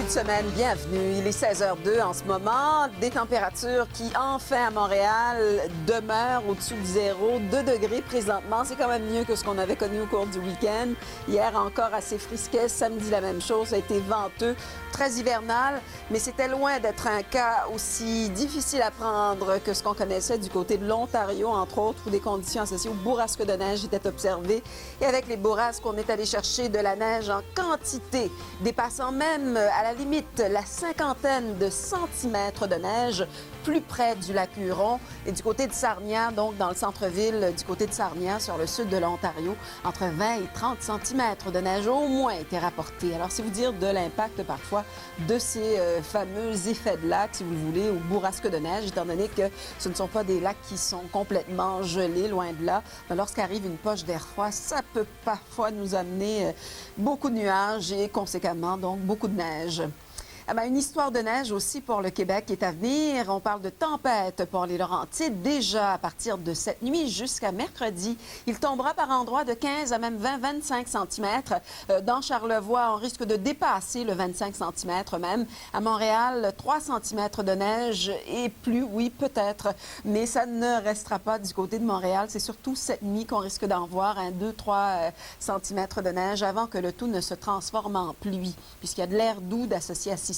de semaine, bienvenue. Il est 16h02 en ce moment. Des températures qui, enfin, à Montréal, demeurent au-dessus de zéro. 2 degrés présentement. C'est quand même mieux que ce qu'on avait connu au cours du week-end. Hier, encore assez frisquet. Samedi, la même chose. Ça a été venteux, très hivernal. Mais c'était loin d'être un cas aussi difficile à prendre que ce qu'on connaissait du côté de l'Ontario, entre autres, où des conditions associées aux bourrasques de neige étaient observées. Et avec les bourrasques, on est allé chercher de la neige en quantité, dépassant même à la limite la cinquantaine de centimètres de neige plus près du lac Huron et du côté de Sarnia, donc dans le centre-ville du côté de Sarnia, sur le sud de l'Ontario, entre 20 et 30 centimètres de neige au moins été rapportés. Alors, c'est vous dire de l'impact parfois de ces fameux effets de lac, si vous le voulez, aux bourrasques de neige, étant donné que ce ne sont pas des lacs qui sont complètement gelés, loin de là. Mais lorsqu'arrive une poche d'air froid, ça peut parfois nous amener beaucoup de nuages et conséquemment, donc, beaucoup de neige. Une histoire de neige aussi pour le Québec est à venir. On parle de tempête pour les Laurentides déjà à partir de cette nuit jusqu'à mercredi. Il tombera par endroits de 15 à même 20-25 centimètres. Dans Charlevoix, on risque de dépasser le 25 centimètres même. À Montréal, 3 centimètres de neige et plus, oui, peut-être. Mais ça ne restera pas du côté de Montréal. C'est surtout cette nuit qu'on risque d'en voir 2-3 centimètres de neige avant que le tout ne se transforme en pluie, puisqu'il y a de l'air doux d'associer à ce système.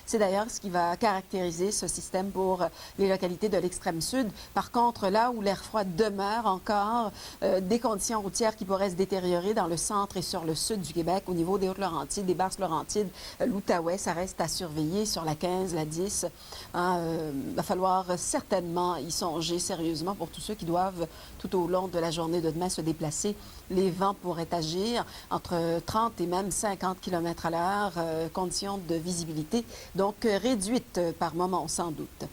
C'est d'ailleurs ce qui va caractériser ce système pour les localités de l'extrême sud. Par contre, là où l'air froid demeure encore, des conditions routières qui pourraient se détériorer dans le centre et sur le sud du Québec, au niveau des Hautes-Laurentides, des Basses-Laurentides, l'Outaouais, ça reste à surveiller sur la 15, la 10. Va falloir certainement y songer sérieusement pour tous ceux qui doivent, tout au long de la journée de demain, se déplacer. Les vents pourraient agir entre 30 et même 50 km à l'heure, conditions de visibilité donc réduite par moment sans doute.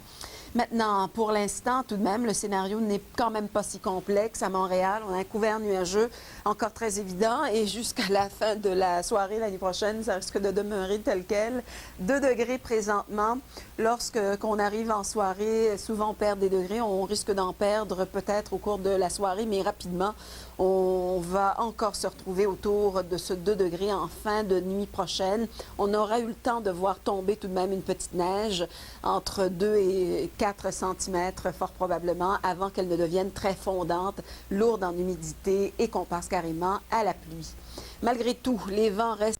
Maintenant, pour l'instant, tout de même, le scénario n'est quand même pas si complexe. À Montréal, on a un couvert nuageux encore très évident et jusqu'à la fin de la soirée l'année prochaine, ça risque de demeurer tel quel. 2 degrés présentement. Lorsqu'on arrive en soirée, souvent on perd des degrés. On risque d'en perdre peut-être au cours de la soirée, mais rapidement, on va encore se retrouver autour de ce 2 degrés en fin de nuit prochaine. On aura eu le temps de voir tomber tout de même une petite neige entre 2 et 4 centimètres, fort probablement, avant qu'elle ne devienne très fondante, lourde en humidité et qu'on passe carrément à la pluie. Malgré tout, les vents restent